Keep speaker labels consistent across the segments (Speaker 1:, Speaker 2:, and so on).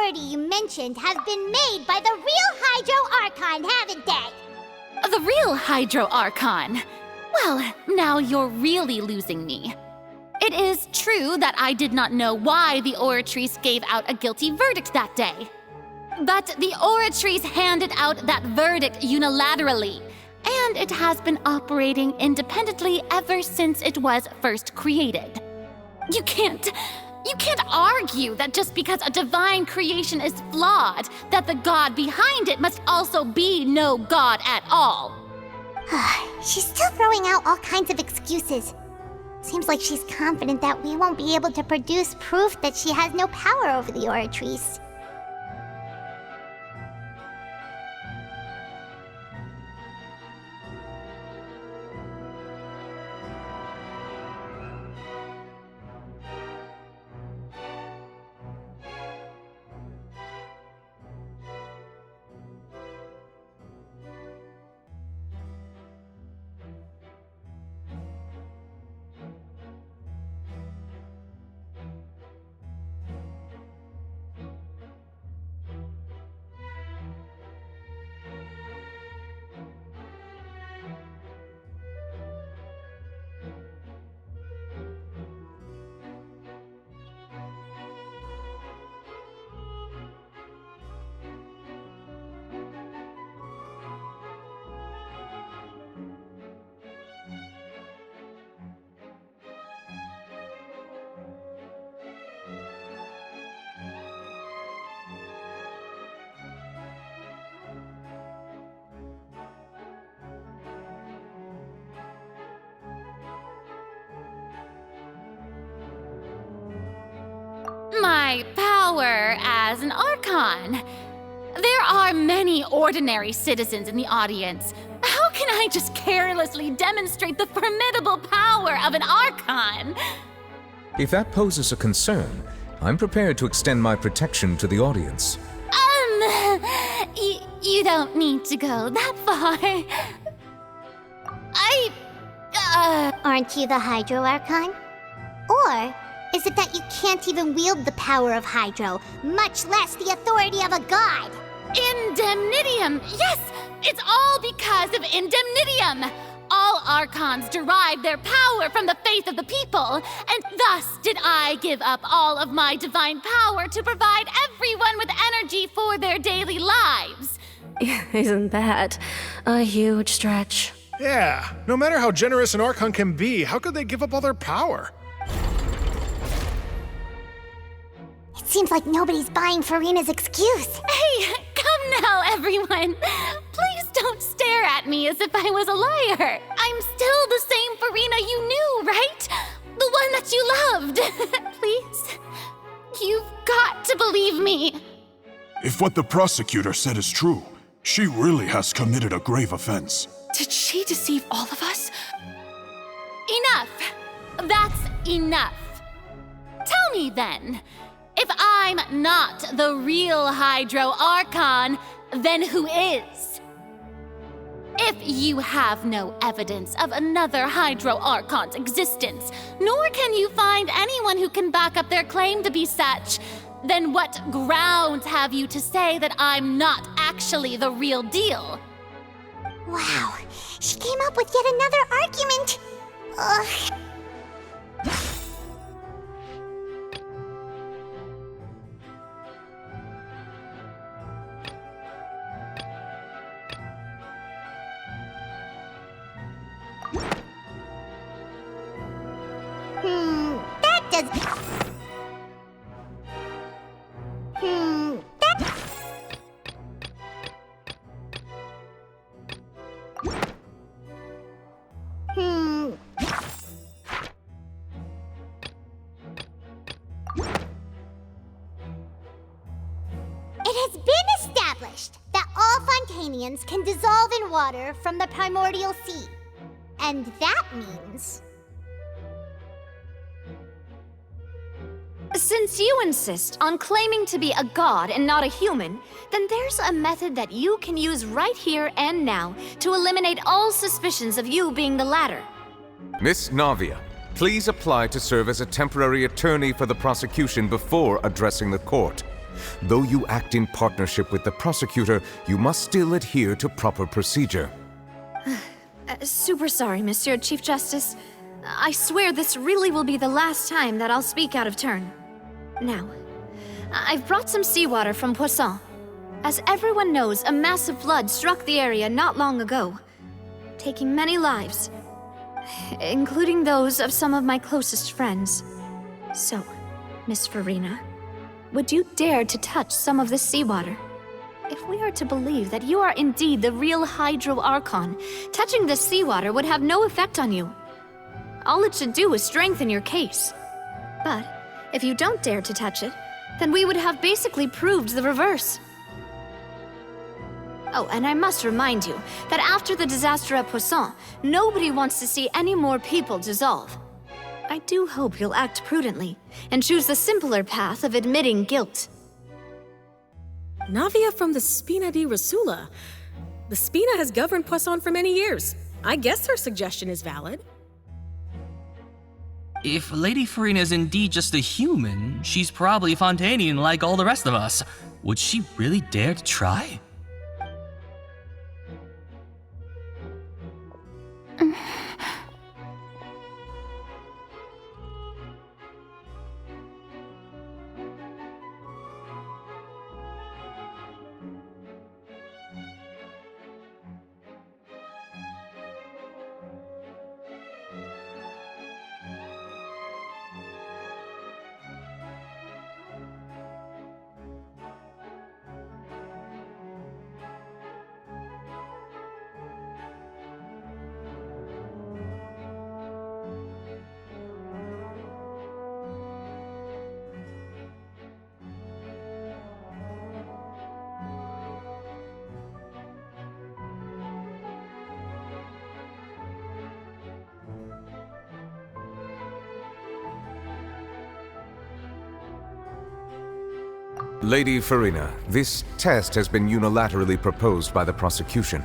Speaker 1: authority you mentioned have been made by the real Hydro Archon, haven't they?
Speaker 2: The real Hydro Archon? Well, now you're really losing me. It is true that I did not know why the Oratrice gave out a guilty verdict that day. But the Oratrice handed out that verdict unilaterally, and it has been operating independently ever since it was first created. You can't argue that just because a divine creation is flawed, that the god behind it must also be no god at all.
Speaker 1: She's still throwing out all kinds of excuses. Seems like she's confident that we won't be able to produce proof that she has no power over the Oratrice.
Speaker 2: My power as an Archon. There are many ordinary citizens in the audience. How can I just carelessly demonstrate the formidable power of an Archon?
Speaker 3: If that poses a concern, I'm prepared to extend my protection to the audience.
Speaker 2: You don't need to go that far.
Speaker 1: Aren't you the Hydro Archon? Or is it that you can't even wield the power of Hydro, much less the authority of a god?
Speaker 2: Indemnitium! Yes! It's all because of Indemnitium! All Archons derive their power from the faith of the people, and thus did I give up all of my divine power to provide everyone with energy for their daily lives.
Speaker 4: Isn't that a huge stretch?
Speaker 5: Yeah, no matter how generous an Archon can be, how could they give up all their power?
Speaker 1: It seems like nobody's buying Farina's excuse.
Speaker 2: Hey, come now, everyone. Please don't stare at me as if I was a liar. I'm still the same Farina you knew, right? The one that you loved. Please, you've got to believe me.
Speaker 6: If what the prosecutor said is true, she really has committed a grave offense.
Speaker 4: Did she deceive all of us?
Speaker 2: Enough. That's enough. Tell me then, if I'm not the real Hydro Archon, then who is? If you have no evidence of another Hydro Archon's existence, nor can you find anyone who can back up their claim to be such, then what grounds have you to say that I'm not actually the real deal?
Speaker 1: Wow, she came up with yet another argument. Ugh. That does... that... It has been established that all Fontanians can dissolve in water from the primordial sea. And that means...
Speaker 4: Since you insist on claiming to be a god and not a human, then there's a method that you can use right here and now to eliminate all suspicions of you being the latter.
Speaker 3: Miss Navia, please apply to serve as a temporary attorney for the prosecution before addressing the court. Though you act in partnership with the prosecutor, you must still adhere to proper procedure.
Speaker 4: Super sorry, Monsieur Chief Justice. I swear this really will be the last time that I'll speak out of turn. Now, I've brought some seawater from Poisson. As everyone knows, a massive flood struck the area not long ago, taking many lives, including those of some of my closest friends. So, Miss Farina, would you dare to touch some of this seawater? If we are to believe that you are indeed the real Hydro Archon, touching this seawater would have no effect on you. All it should do is strengthen your case. But if you don't dare to touch it, then we would have basically proved the reverse. Oh, and I must remind you that after the disaster at Poisson, nobody wants to see any more people dissolve. I do hope you'll act prudently and choose the simpler path of admitting guilt.
Speaker 7: Navia from the Spina di Rasula. The Spina has governed Poisson for many years. I guess her suggestion is valid.
Speaker 8: If Lady Farina is indeed just a human, she's probably Fontanian like all the rest of us. Would she really dare to try?
Speaker 3: Lady Farina, this test has been unilaterally proposed by the prosecution.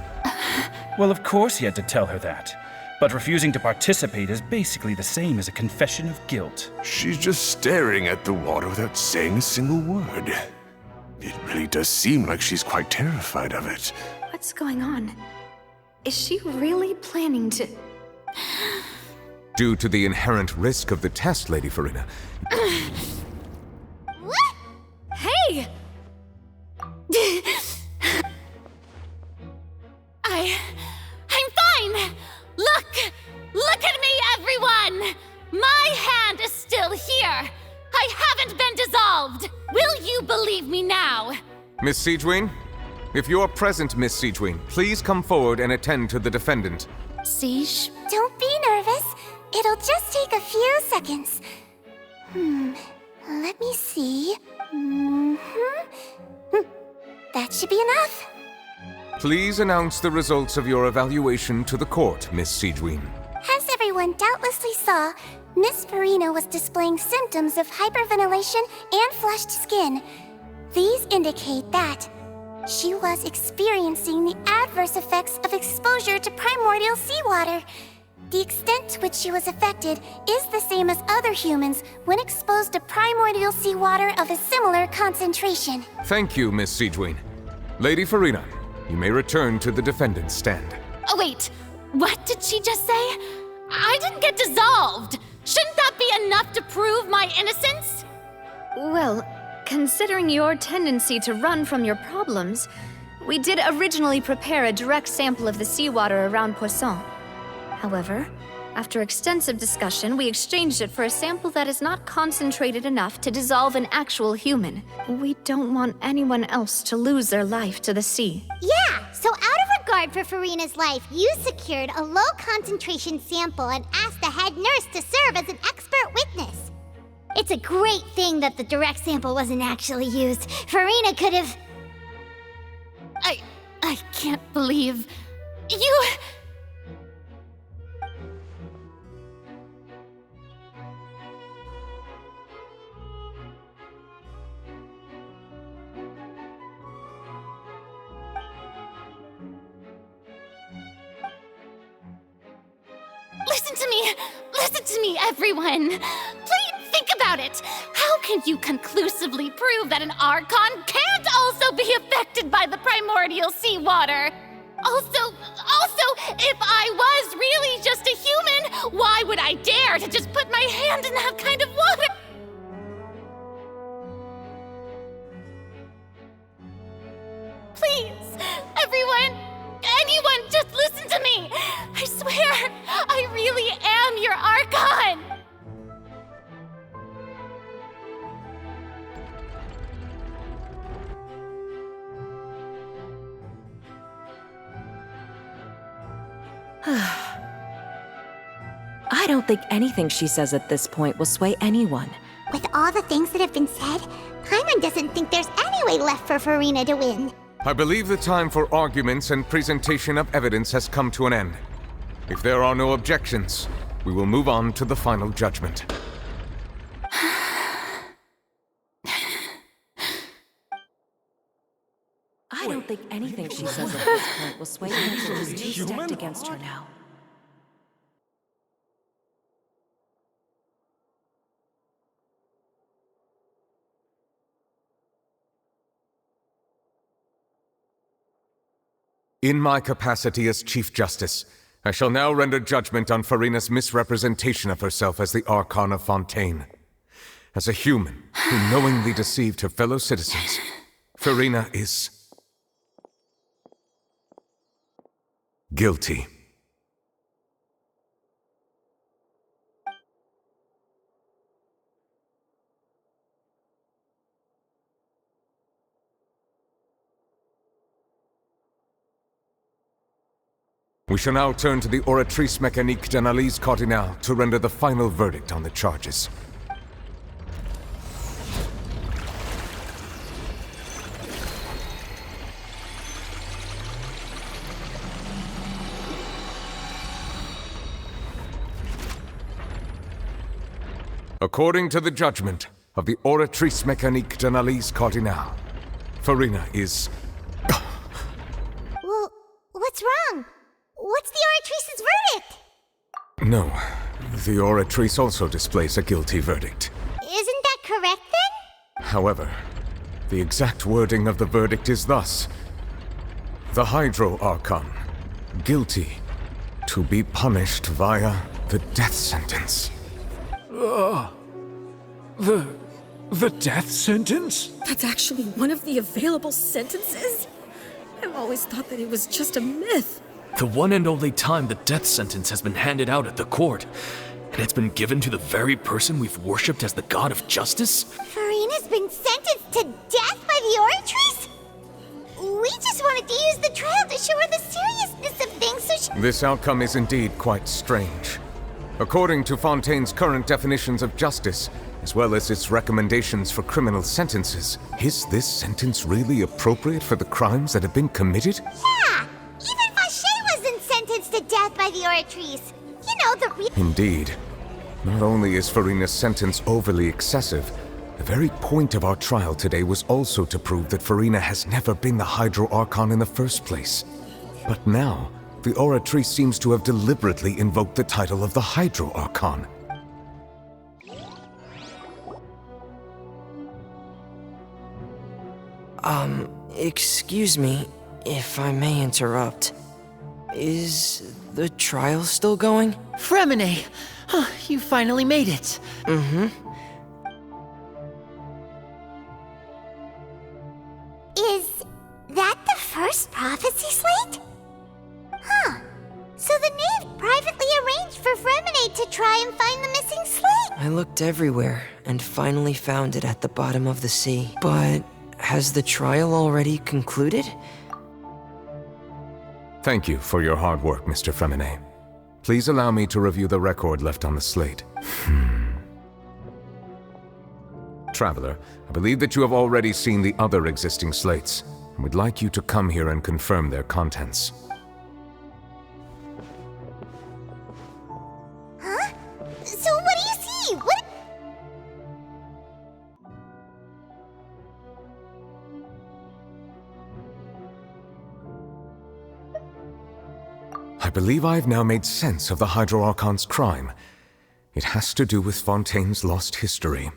Speaker 9: Well, of course he had to tell her that. But refusing to participate is basically the same as a confession of guilt.
Speaker 6: She's just staring at the water without saying a single word. It really does seem like she's quite terrified of it.
Speaker 4: What's going on? Is she really planning to...
Speaker 3: Due to the inherent risk of the test, Lady Farina.
Speaker 1: What?
Speaker 4: Hey!
Speaker 2: I'm fine! Look at me, everyone! My hand is still here! I haven't been dissolved! Will you believe me now?
Speaker 3: Miss Siegewien? If you are present, Miss Siegewien, please come forward and attend to the defendant.
Speaker 2: Siege?
Speaker 1: Don't be nervous. It'll just take a few seconds. Let me see. That should be enough.
Speaker 3: Please announce the results of your evaluation to the court, Miss Siegewien.
Speaker 1: As everyone doubtlessly saw, Miss Farina was displaying symptoms of hyperventilation and flushed skin. These indicate that she was experiencing the adverse effects of exposure to primordial seawater. The extent to which she was affected is the same as other humans when exposed to primordial seawater of a similar concentration.
Speaker 3: Thank you, Miss Siegewien. Lady Farina, you may return to the defendant's stand.
Speaker 2: Oh, wait. What did she just say? I didn't get dissolved. Shouldn't that be enough to prove my innocence?
Speaker 4: Well, considering your tendency to run from your problems, we did originally prepare a direct sample of the seawater around Poisson. However, after extensive discussion, we exchanged it for a sample that is not concentrated enough to dissolve an actual human. We don't want anyone else to lose their life to the sea.
Speaker 1: Yeah, so out of regard for Farina's life, you secured a low-concentration sample and asked the head nurse to serve as an expert witness. It's a great thing that the direct sample wasn't actually used. Farina could have...
Speaker 2: I can't believe... You... Listen to me, everyone. Please think about it. How can you conclusively prove that an Archon can't also be affected by the primordial seawater? Also, if I was really just a human, why would I dare to just put my hand in that kind of water? Please, everyone, anyone, just listen to me! I swear, I really am your Archon!
Speaker 10: I don't think anything she says at this point will sway anyone.
Speaker 1: With all the things that have been said, Paimon doesn't think there's any way left for Farina to win.
Speaker 3: I believe the time for arguments and presentation of evidence has come to an end. If there are no objections, we will move on to the final judgment.
Speaker 10: I don't think anything she says at this point will sway anyone who's two-stepped against her now.
Speaker 3: In my capacity as Chief Justice, I shall now render judgment on Farina's misrepresentation of herself as the Archon of Fontaine. As a human who knowingly deceived her fellow citizens, Farina is guilty. We shall now turn to the Oratrice Mécanique d'Analyse Cardinale to render the final verdict on the charges. According to the judgment of the Oratrice Mécanique d'Analyse Cardinale, Farina is...
Speaker 1: Well, what's wrong? What's the Oratrice's verdict?
Speaker 3: No, the Oratrice also displays a guilty verdict.
Speaker 1: Isn't that correct then?
Speaker 3: However, the exact wording of the verdict is thus: the Hydro Archon, guilty, to be punished via the death sentence.
Speaker 11: The death sentence?
Speaker 7: That's actually one of the available sentences? I've always thought that it was just a myth.
Speaker 11: The one and only time the death sentence has been handed out at the court, and it's been given to the very person we've worshipped as the god of justice?
Speaker 1: Farina's been sentenced to death by the Oratrice? We just wanted to use the trial to show her the seriousness of things so she...
Speaker 3: This outcome is indeed quite strange. According to Fontaine's current definitions of justice, as well as its recommendations for criminal sentences, is this sentence really appropriate for the crimes that have been committed?
Speaker 1: Yeah! Even Vacher wasn't sentenced to death by the Oratrice. You know, the
Speaker 3: Indeed. Not only is Farina's sentence overly excessive, the very point of our trial today was also to prove that Farina has never been the Hydro Archon in the first place. But now, the Oratrice seems to have deliberately invoked the title of the Hydro Archon.
Speaker 12: Excuse me, if I may interrupt. Is the trial still going?
Speaker 13: Fremine! You finally made it.
Speaker 12: Mm-hmm.
Speaker 1: Is that the first prophecy slate? Huh. So the knave privately arranged for Fremine to try and find the missing slate.
Speaker 12: I looked everywhere and finally found it at the bottom of the sea. But has the trial already concluded?
Speaker 3: Thank you for your hard work, Mr. Fremine. Please allow me to review the record left on the slate. Traveler, I believe that you have already seen the other existing slates, and would like you to come here and confirm their contents.
Speaker 1: Huh? So what do you see? What?
Speaker 3: I believe I have now made sense of the Hydro Archon's crime. It has to do with Fontaine's lost history.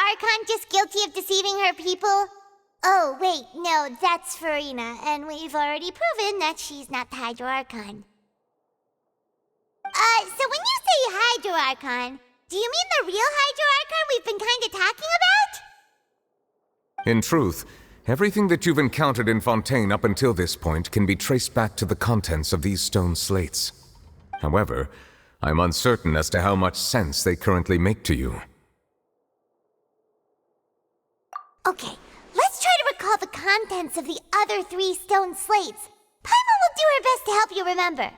Speaker 1: Archon just guilty of deceiving her people? Oh, wait, no, that's Farina, and we've already proven that she's not the Hydro Archon. So when you say Hydro Archon, do you mean the real Hydro Archon we've been kinda talking about?
Speaker 3: In truth, everything that you've encountered in Fontaine up until this point can be traced back to the contents of these stone slates. However, I'm uncertain as to how much sense they currently make to you.
Speaker 1: Okay, let's try to recall the contents of the other 3 stone slates. Paimon will do her best to help you remember.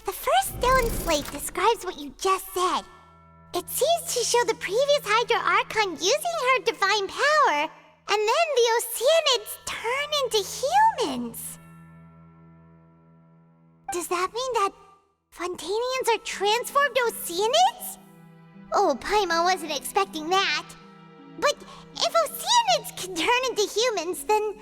Speaker 1: The first stone slate describes what you just said. It seems to show the previous Hydro Archon using her divine power, and then the Oceanids turn into humans. Does that mean that Fontainians are transformed Oceanids? Oh, Paimon wasn't expecting that. But if Oceanids can turn into humans, then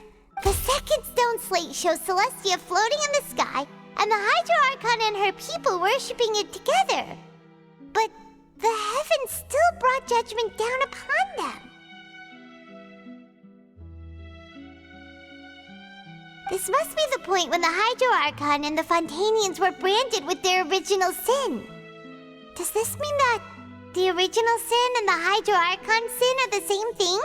Speaker 1: the second stone slate shows Celestia floating in the sky, and the Hydro Archon and her people worshipping it together. But the heavens still brought judgment down upon them. This must be the point when the Hydro Archon and the Fontainians were branded with their original sin. Does this mean that the original sin and the Hydro Archon sin are the same thing?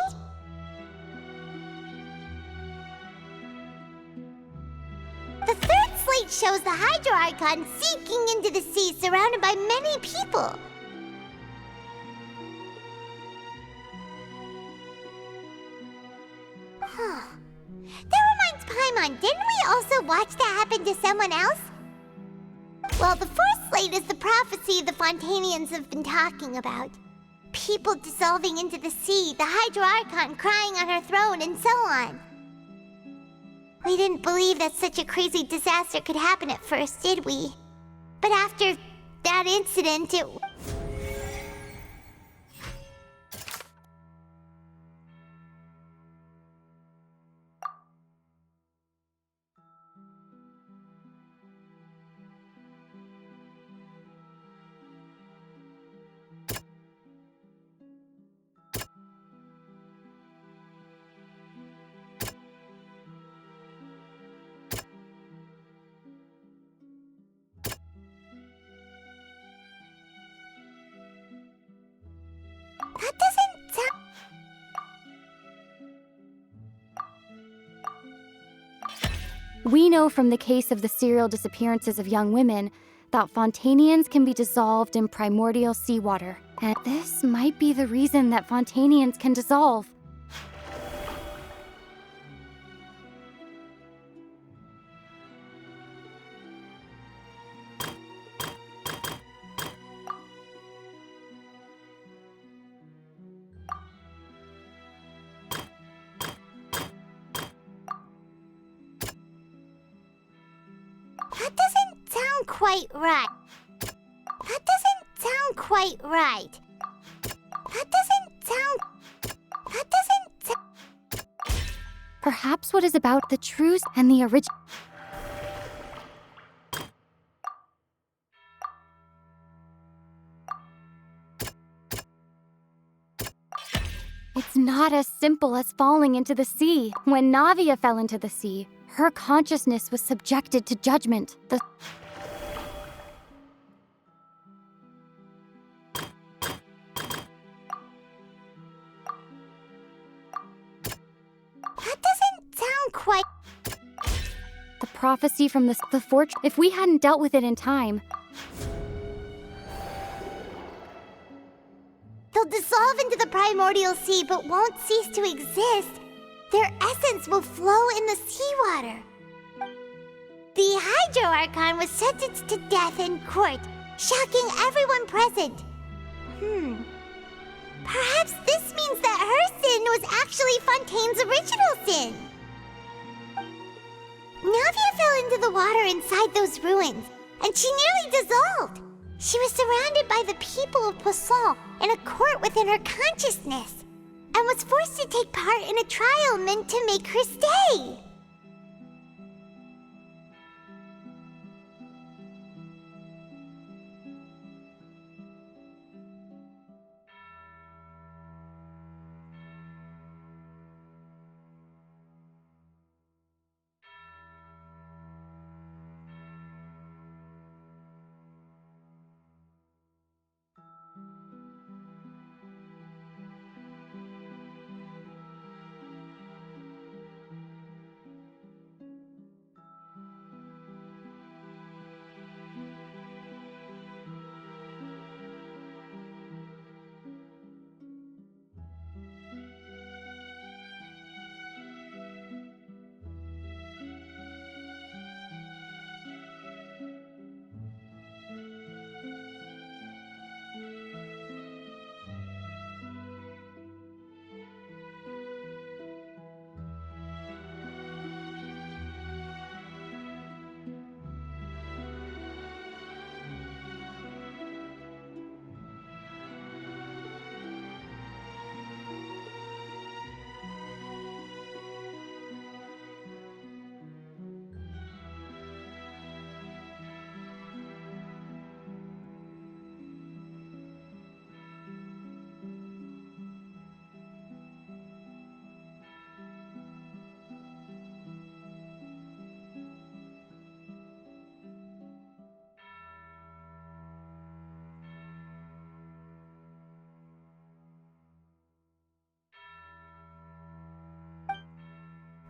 Speaker 1: The third slate shows the Hydro Archon sinking into the sea surrounded by many people. Huh. That reminds Paimon, didn't we also watch that happen to someone else? Well, the fourth slate is the prophecy the Fontainians have been talking about. People dissolving into the sea, the Hydro Archon crying on her throne, and so on. We didn't believe that such a crazy disaster could happen at first, did we? But after that incident, it... That doesn't sound...
Speaker 14: We know from the case of the serial disappearances of young women that Fontanians can be dissolved in primordial seawater. And this might be the reason that Fontanians can dissolve.
Speaker 1: That doesn't sound quite right. That doesn't sound quite right. That doesn't sound... That doesn't sound...
Speaker 14: Perhaps what is about the truth and the original. It's not as simple as falling into the sea. When Navia fell into the sea, her consciousness was subjected to judgment.
Speaker 1: That doesn't sound quite...
Speaker 14: The prophecy from the fortress. If we hadn't dealt with it in time,
Speaker 1: they'll dissolve into the primordial sea but won't cease to exist. Their essence will flow in the seawater. The Hydro Archon was sentenced to death in court, shocking everyone present. Perhaps this means that her sin was actually Fontaine's original sin. Navia fell into the water inside those ruins, and she nearly dissolved. She was surrounded by the people of Poisson in a court within her consciousness, and was forced to take part in a trial meant to make her stay.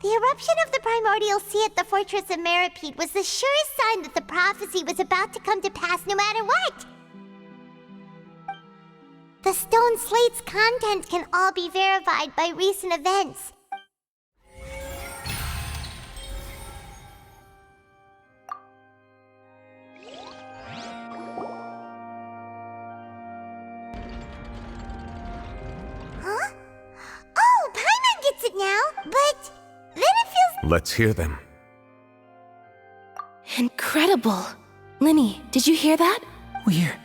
Speaker 1: The eruption of the primordial sea at the fortress of Meripede was the surest sign that the prophecy was about to come to pass no matter what. The stone slate's content can all be verified by recent events. Huh? Oh, Paimon gets it now, but then it feels...
Speaker 3: Let's hear them.
Speaker 10: Incredible! Linny, did you hear that?
Speaker 13: We're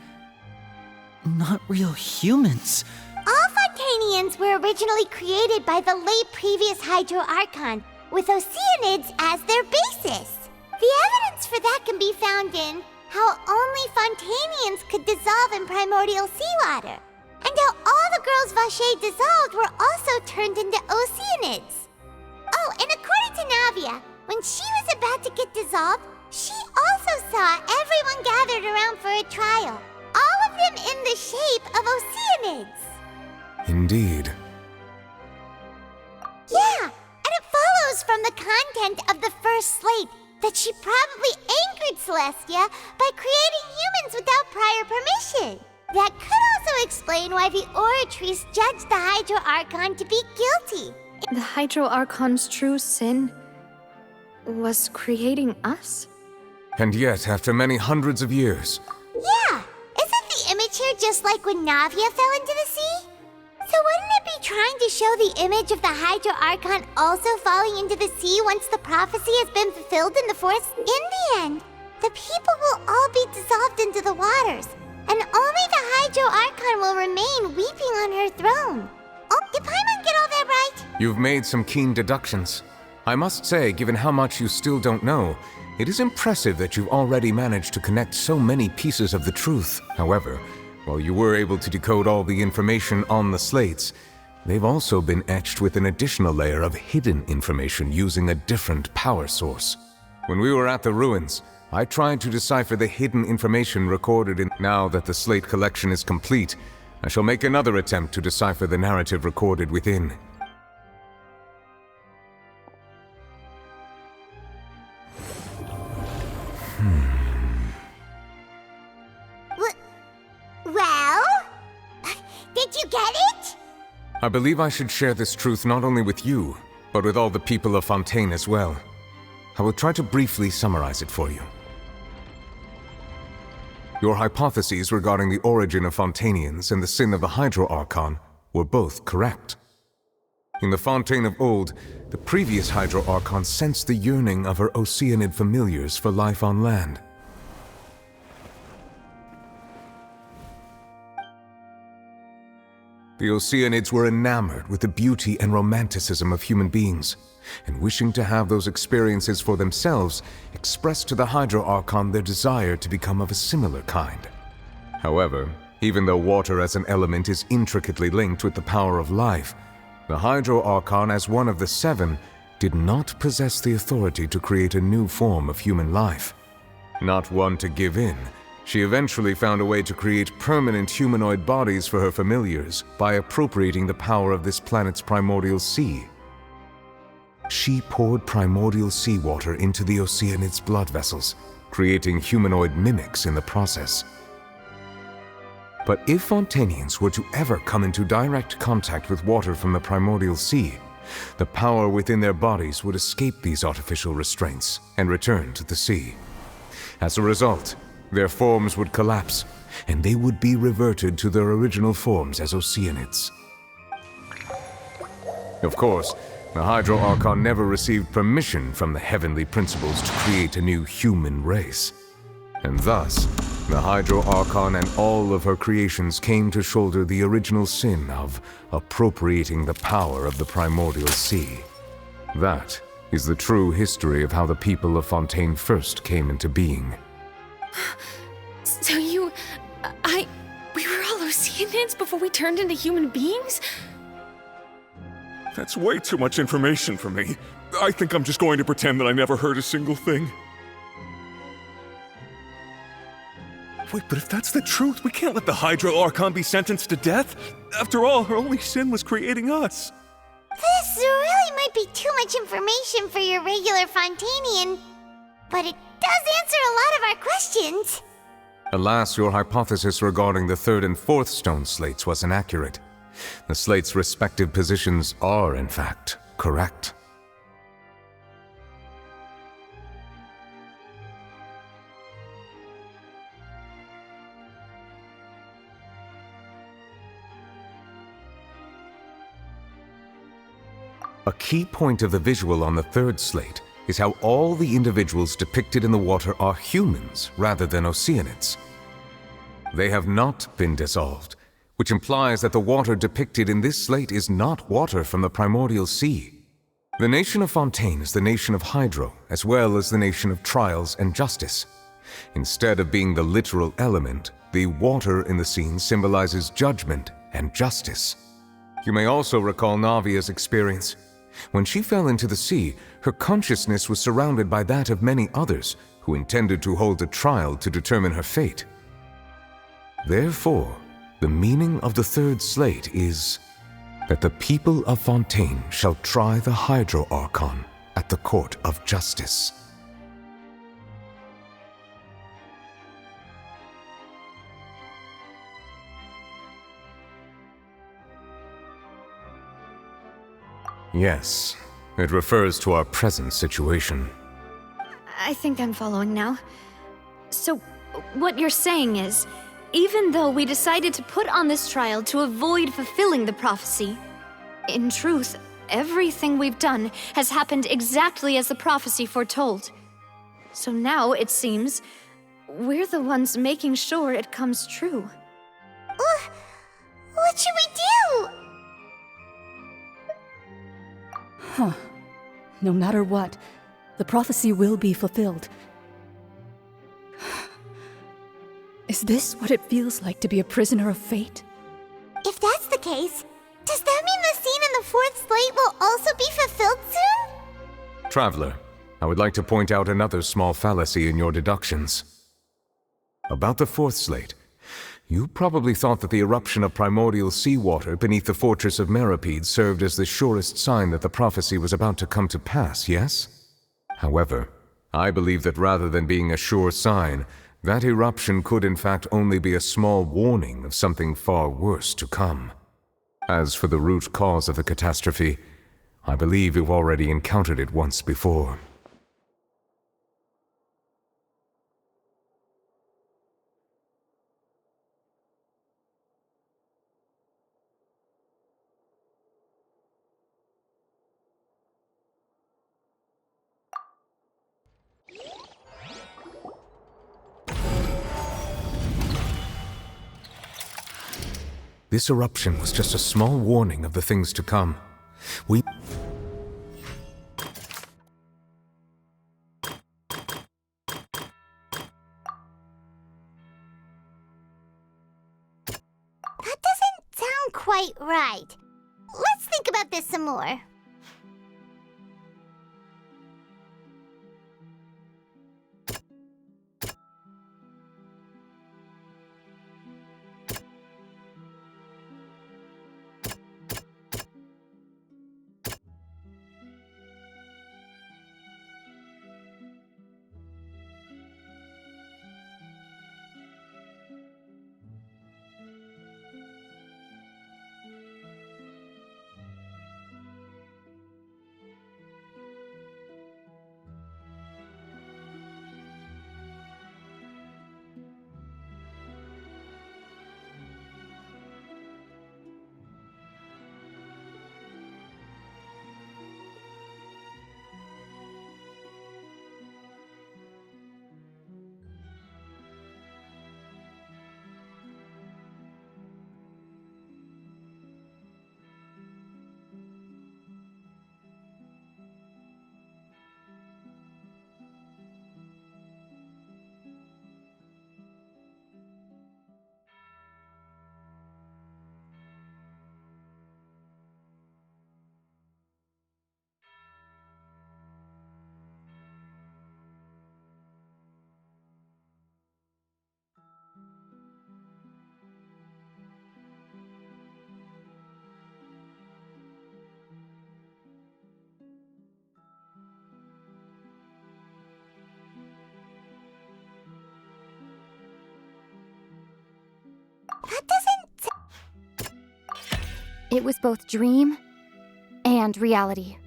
Speaker 13: not real humans.
Speaker 1: All Fontanians were originally created by the late previous Hydro Archon, with Oceanids as their basis. The evidence for that can be found in how only Fontanians could dissolve in primordial seawater, and how all the girls Vacher dissolved were also turned into Oceanids. Oh, and according to Navia, when she was about to get dissolved, she also saw everyone gathered around for a trial, all of them in the shape of Oceanids.
Speaker 3: Indeed.
Speaker 1: Yeah, and it follows from the content of the first slate that she probably angered Celestia by creating
Speaker 15: actions without prior permission. That could also explain why the Oratrice judged the Hydro Archon to be guilty.
Speaker 4: The Hydro Archon's true sin was creating us?
Speaker 3: And yet, after many hundreds of years...
Speaker 15: Yeah! Isn't the image here just like when Navia fell into the sea? So wouldn't it be trying to show the image of the Hydro Archon also falling into the sea once the prophecy has been fulfilled in the forest? In the end, the people will all be dissolved into the waters, and only the Hydro Archon will remain weeping on her throne. Oh, did Paimon get all that right?
Speaker 3: You've made some keen deductions. I must say, given how much you still don't know, it is impressive that you've already managed to connect so many pieces of the truth. However, while you were able to decode all the information on the slates, they've also been etched with an additional layer of hidden information using a different power source. When we were at the ruins, I tried to decipher the hidden information recorded in... Now that the slate collection is complete, I shall make another attempt to decipher the narrative recorded within.
Speaker 15: Well? Did you get it?
Speaker 3: I believe I should share this truth not only with you, but with all the people of Fontaine as well. I will try to briefly summarize it for you. Your hypotheses regarding the origin of Fontainians and the sin of the Hydro Archon were both correct. In the Fontaine of old, the previous Hydro Archon sensed the yearning of her Oceanid familiars for life on land. The Oceanids were enamored with the beauty and romanticism of human beings, and wishing to have those experiences for themselves, expressed to the Hydro Archon their desire to become of a similar kind. However, even though water as an element is intricately linked with the power of life, the Hydro Archon, as one of the seven, did not possess the authority to create a new form of human life. Not one to give in, she eventually found a way to create permanent humanoid bodies for her familiars by appropriating the power of this planet's primordial sea. She poured primordial seawater into the Oceanid's blood vessels, creating humanoid mimics in the process. But if Fontainians were to ever come into direct contact with water from the primordial sea, the power within their bodies would escape these artificial restraints and return to the sea. As a result, their forms would collapse, and they would be reverted to their original forms as Oceanids. Of course, the Hydro Archon never received permission from the heavenly principles to create a new human race. And thus, the Hydro Archon and all of her creations came to shoulder the original sin of appropriating the power of the primordial sea. That is the true history of how the people of Fontaine first came into being.
Speaker 16: So we were all Oceanids before we turned into human beings?
Speaker 6: That's way too much information for me. I think I'm just going to pretend that I never heard a single thing. Wait, but if that's the truth, we can't let the Hydro Archon be sentenced to death. After all, her only sin was creating us.
Speaker 15: This really might be too much information for your regular Fontainian, but it does answer a lot of our questions.
Speaker 3: Alas, your hypothesis regarding the third and fourth stone slates was inaccurate. The slates' respective positions are, in fact, correct. A key point of the visual on the third slate is how all the individuals depicted in the water are humans rather than Oceanids. They have not been dissolved, which implies that the water depicted in this slate is not water from the primordial sea. The nation of Fontaine is the nation of Hydro, as well as the nation of trials and justice. Instead of being the literal element, the water in the scene symbolizes judgment and justice. You may also recall Navia's experience. When she fell into the sea, her consciousness was surrounded by that of many others who intended to hold a trial to determine her fate. Therefore, the meaning of the third slate is that the people of Fontaine shall try the Hydro Archon at the court of justice. Yes, it refers to our present situation.
Speaker 4: I think I'm following now. So, what you're saying is, even though we decided to put on this trial to avoid fulfilling the prophecy, in truth, everything we've done has happened exactly as the prophecy foretold. So now, it seems, we're the ones making sure it comes true.
Speaker 15: What should we do?
Speaker 17: Huh. No matter what, the prophecy will be fulfilled. Is this what it feels like to be a prisoner of fate?
Speaker 15: If that's the case, does that mean the scene in the fourth slate will also be fulfilled soon?
Speaker 3: Traveler, I would like to point out another small fallacy in your deductions. About the fourth slate, you probably thought that the eruption of primordial seawater beneath the fortress of Meripede served as the surest sign that the prophecy was about to come to pass, yes? However, I believe that rather than being a sure sign, that eruption could in fact only be a small warning of something far worse to come. As for the root cause of the catastrophe, I believe you've already encountered it once before. This eruption was just a small warning of the things to come. That
Speaker 15: doesn't sound quite right. Let's think about this some more.
Speaker 14: It was both dream and reality.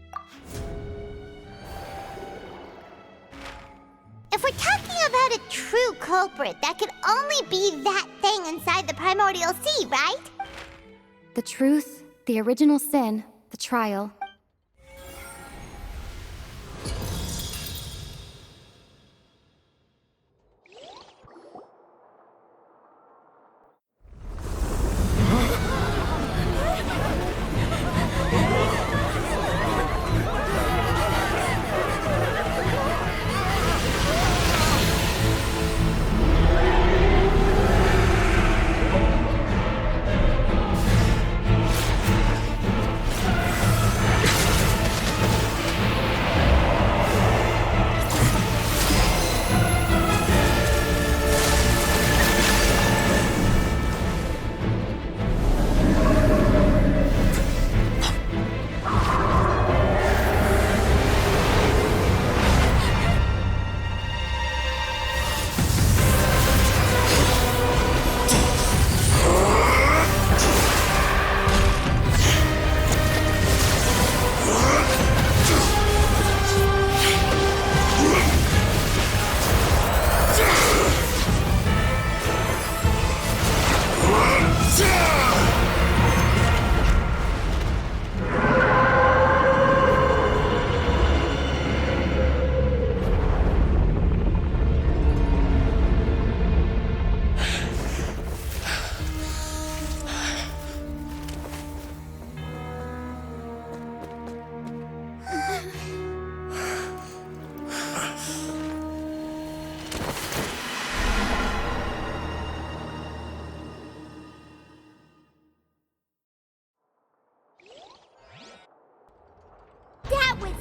Speaker 15: If we're talking about a true culprit, that could only be that thing inside the primordial sea, right?
Speaker 14: The truth, the original sin, the trial.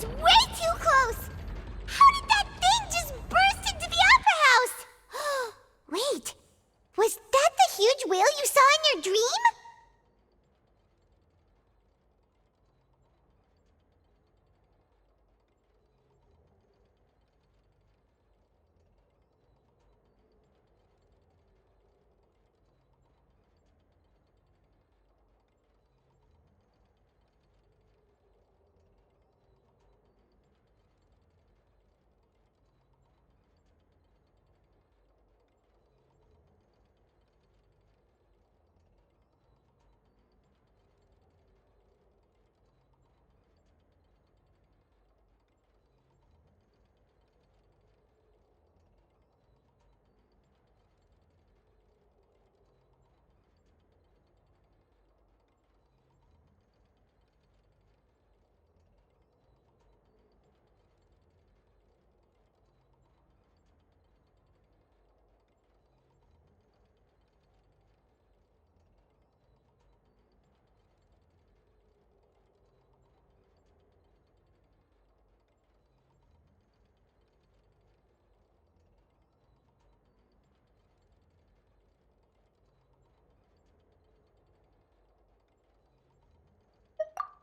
Speaker 15: It's way too close! How did that thing just burst into the Opera House? Wait, was that the huge whale you saw in your dream?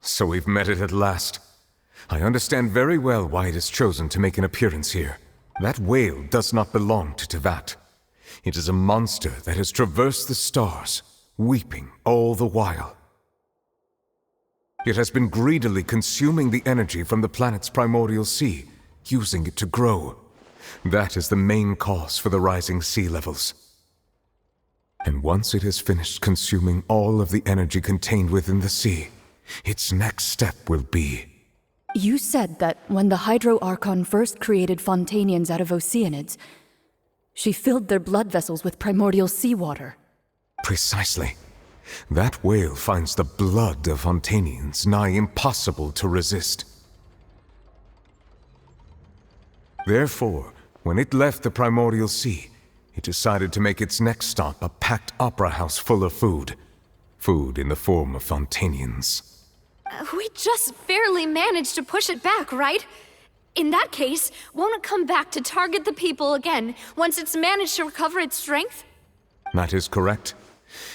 Speaker 3: So we've met it at last. I understand very well why it has chosen to make an appearance here. That whale does not belong to Tevat. It is a monster that has traversed the stars, weeping all the while. It has been greedily consuming the energy from the planet's primordial sea, using it to grow. That is the main cause for the rising sea levels. And once it has finished consuming all of the energy contained within the sea, its next step will be...
Speaker 17: You said that when the Hydro Archon first created Fontanians out of Oceanids, she filled their blood vessels with primordial seawater.
Speaker 3: Precisely. That whale finds the blood of Fontanians nigh impossible to resist. Therefore, when it left the primordial sea, it decided to make its next stop a packed opera house full of food. Food in the form of Fontanians.
Speaker 4: We just barely managed to push it back, right? In that case, won't it come back to target the people again once it's managed to recover its strength?
Speaker 3: That is correct.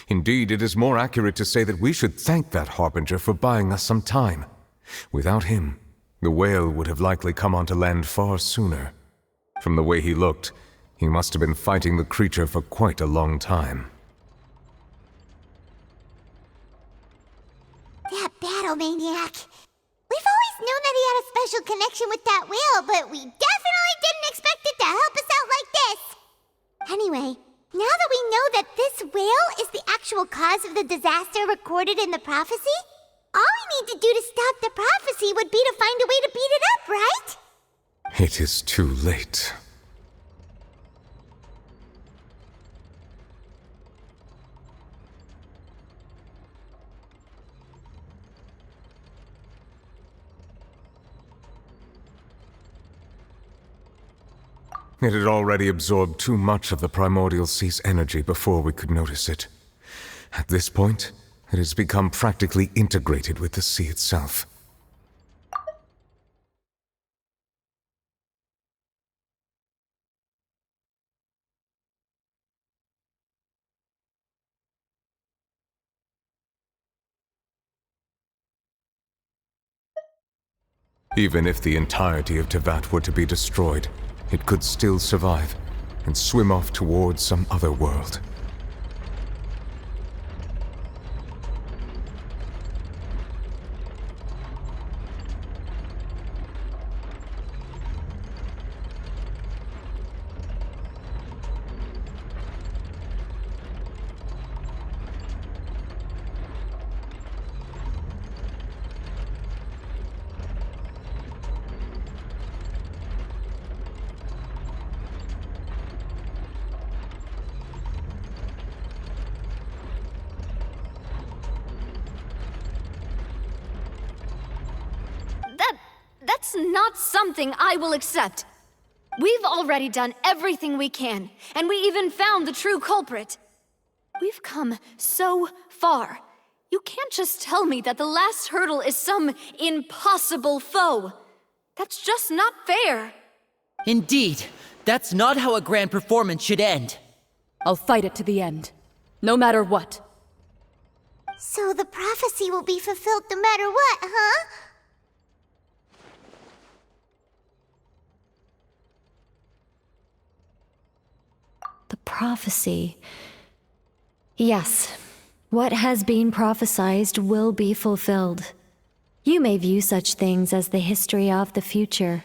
Speaker 3: Indeed, it is more accurate to say that we should thank that Harbinger for buying us some time. Without him, the whale would have likely come onto land far sooner. From the way he looked, he must have been fighting the creature for quite a long time.
Speaker 15: That battle maniac. We've always known that he had a special connection with that whale, but we definitely didn't expect it to help us out like this. Anyway, now that we know that this whale is the actual cause of the disaster recorded in the prophecy, all we need to do to stop the prophecy would be to find a way to beat it up, right?
Speaker 3: It is too late. It had already absorbed too much of the primordial sea's energy before we could notice it. At this point, it has become practically integrated with the sea itself. Even if the entirety of Tevat were to be destroyed, it could still survive and swim off towards some other world.
Speaker 4: That's not something I will accept. We've already done everything we can, and we even found the true culprit. We've come so far. You can't just tell me that the last hurdle is some impossible foe. That's just not fair.
Speaker 18: Indeed, that's not how a grand performance should end.
Speaker 17: I'll fight it to the end, no matter what.
Speaker 15: So the prophecy will be fulfilled no matter what, huh?
Speaker 19: The prophecy. Yes, what has been prophesied will be fulfilled. You may view such things as the history of the future.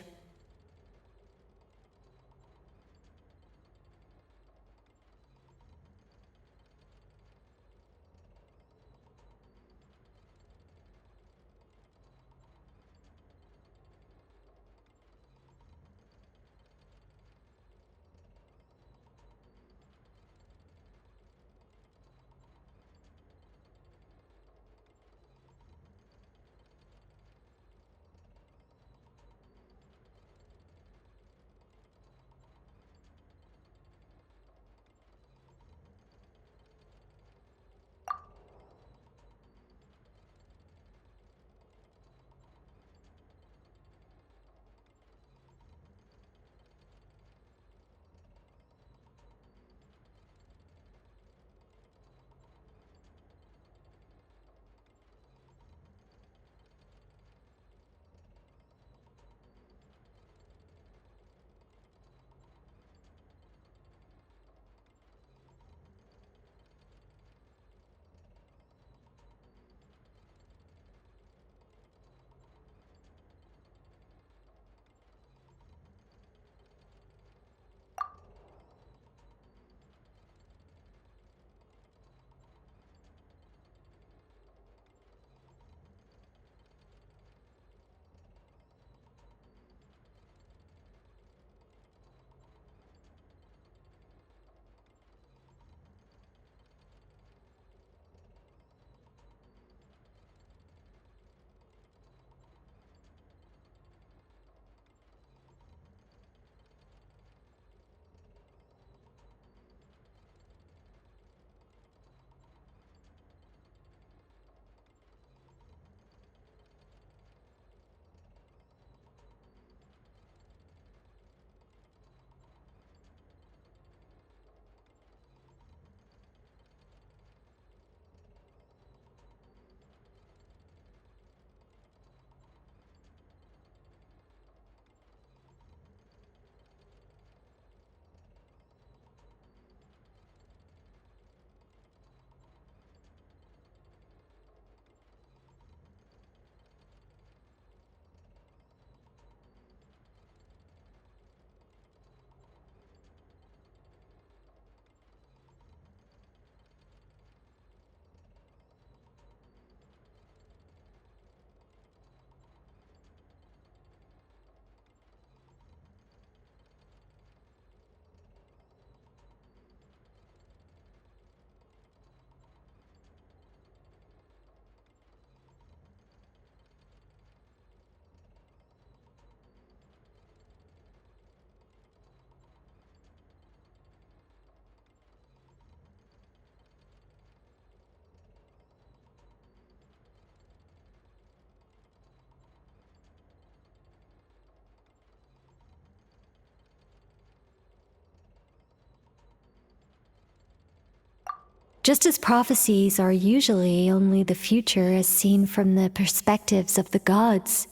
Speaker 19: Just as prophecies are usually only the future as seen from the perspectives of the gods,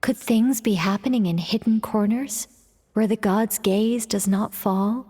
Speaker 19: could things be happening in hidden corners, where the gods' gaze does not fall?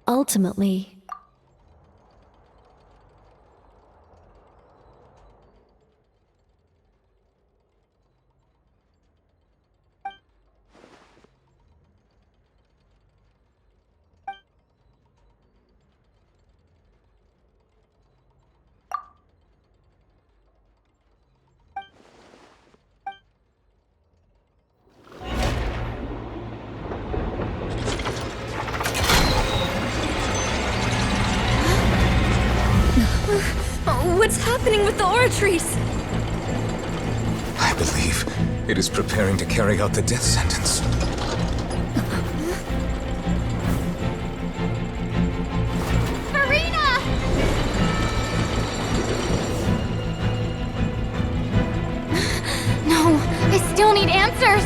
Speaker 19: ultimately,
Speaker 16: What's happening with the aura trees?
Speaker 3: I believe it is preparing to carry out the death sentence.
Speaker 2: Farina! No, I still need answers.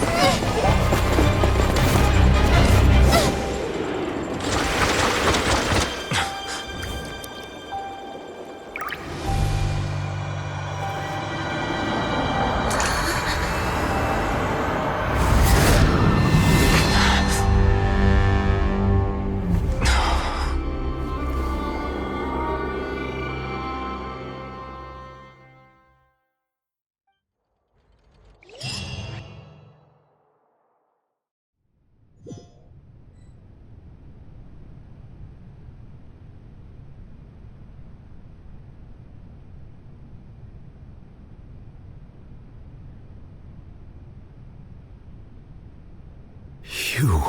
Speaker 3: You.